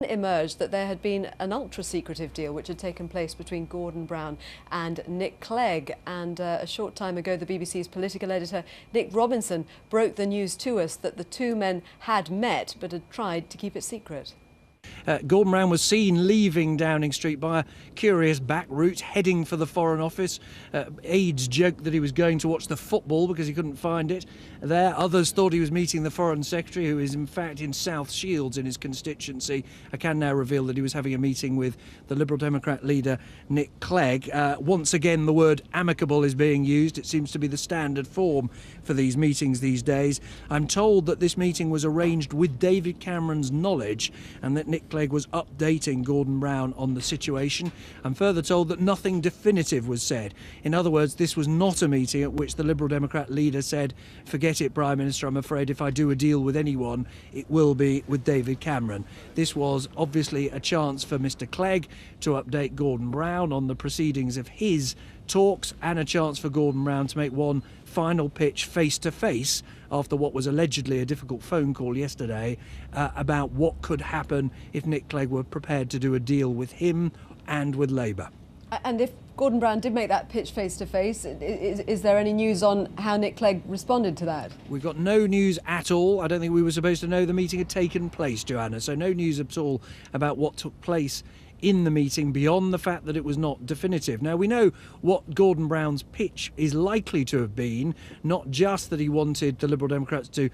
Emerged that there had been an ultra-secretive deal which had taken place between Gordon Brown and Nick Clegg, and a short time ago the BBC's political editor Nick Robinson broke the news to us that the two men had met but had tried to keep it secret. Gordon Brown was seen leaving Downing Street by a curious back route, heading for the Foreign Office. Aides joked that he was going to watch the football because he couldn't find it there. Others thought he was meeting the Foreign Secretary, who is in fact in South Shields in his constituency. I can now reveal that he was having a meeting with the Liberal Democrat leader Nick Clegg. Once again, the word amicable is being used. It seems to be the standard form for these meetings these days. I'm told that this meeting was arranged with David Cameron's knowledge and that Nick Clegg was updating Gordon Brown on the situation. I'm further told that nothing definitive was said. In other words, this was not a meeting at which the Liberal Democrat leader said, "Forget it, Prime Minister, I'm afraid if I do a deal with anyone, it will be with David Cameron." This was obviously a chance for Mr. Clegg to update Gordon Brown on the proceedings of his talks, and a chance for Gordon Brown to make one final pitch face-to-face after what was allegedly a difficult phone call yesterday about what could happen if Nick Clegg were prepared to do a deal with him and with Labour. And if Gordon Brown did make that pitch face-to-face, is there any news on how Nick Clegg responded to that? We've got no news at all. I don't think we were supposed to know the meeting had taken place, Joanna, so no news at all about what took place in the meeting beyond the fact that it was not definitive. Now, we know what Gordon Brown's pitch is likely to have been, not just that he wanted the Liberal Democrats to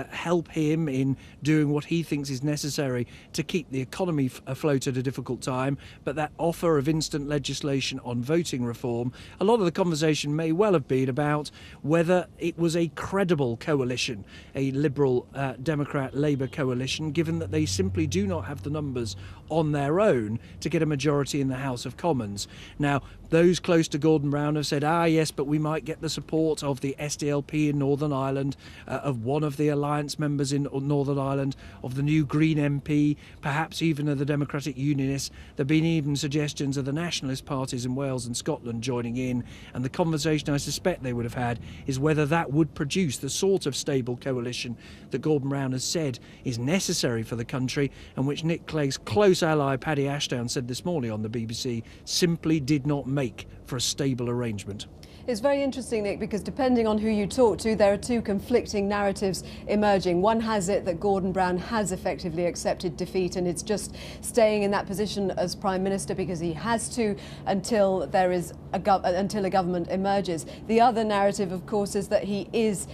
help him in doing what he thinks is necessary to keep the economy afloat at a difficult time, but that offer of instant legislation on voting reform. A lot of the conversation may well have been about whether it was a credible coalition, a Liberal Democrat Labour coalition, given that they simply do not have the numbers on their own to get a majority in the House of Commons. Now, those close to Gordon Brown have said, yes, but we might get the support of the SDLP in Northern Ireland, of one of the alliance members in Northern Ireland, of the new Green MP, perhaps even of the Democratic Unionists. There have been even suggestions of the nationalist parties in Wales and Scotland joining in, and the conversation I suspect they would have had is whether that would produce the sort of stable coalition that Gordon Brown has said is necessary for the country, and which Nick Clegg's close ally Paddy Ashdown said this morning on the BBC simply did not make for a stable arrangement. It's very interesting, Nick, because depending on who you talk to, there are two conflicting narratives emerging. One has it that Gordon Brown has effectively accepted defeat and it's just staying in that position as Prime Minister because he has to until there is until a government emerges. The other narrative, of course, is that he is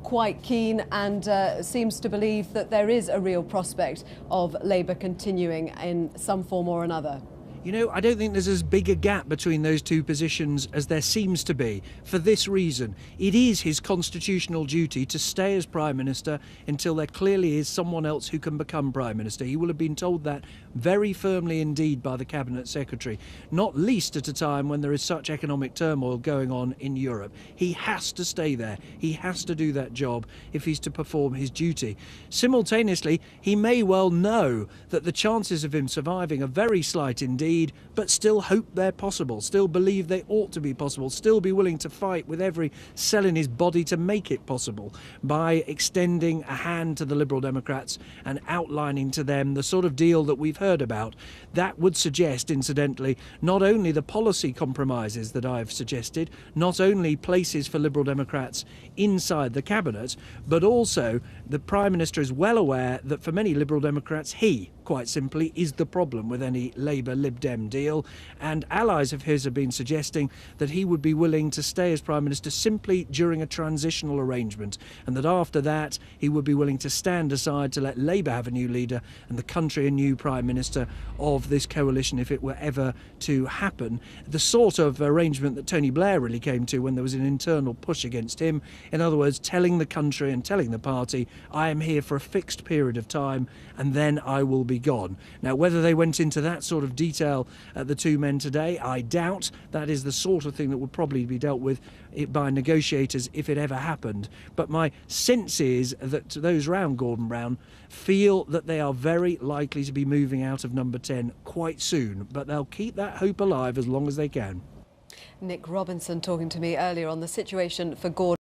quite keen and seems to believe that there is a real prospect of Labour continuing in some form or another. You know, I don't think there's as big a gap between those two positions as there seems to be, for this reason. It is his constitutional duty to stay as Prime Minister until there clearly is someone else who can become Prime Minister. He will have been told that very firmly indeed by the Cabinet Secretary, not least at a time when there is such economic turmoil going on in Europe. He has to stay there. He has to do that job if he's to perform his duty. Simultaneously, he may well know that the chances of him surviving are very slight indeed, but still hope they're possible, still believe they ought to be possible, still be willing to fight with every cell in his body to make it possible by extending a hand to the Liberal Democrats and outlining to them the sort of deal that we've heard about. That would suggest, incidentally, not only the policy compromises that I've suggested, not only places for Liberal Democrats inside the Cabinet, but also the Prime Minister is well aware that for many Liberal Democrats, he, quite simply, is the problem with any Labour-Lib Dem deal, and allies of his have been suggesting that he would be willing to stay as Prime Minister simply during a transitional arrangement, and that after that he would be willing to stand aside to let Labour have a new leader and the country a new Prime Minister of this coalition if it were ever to happen. The sort of arrangement that Tony Blair really came to when there was an internal push against him. In other words, telling the country and telling the party, I am here for a fixed period of time and then I will be gone. Now, whether they went into that sort of detail the two men today, I doubt. That is the sort of thing that would probably be dealt with by negotiators if it ever happened. But my sense is that those around Gordon Brown feel that they are very likely to be moving out of number 10 quite soon, but they'll keep that hope alive as long as they can. Nick Robinson talking to me earlier on the situation for Gordon.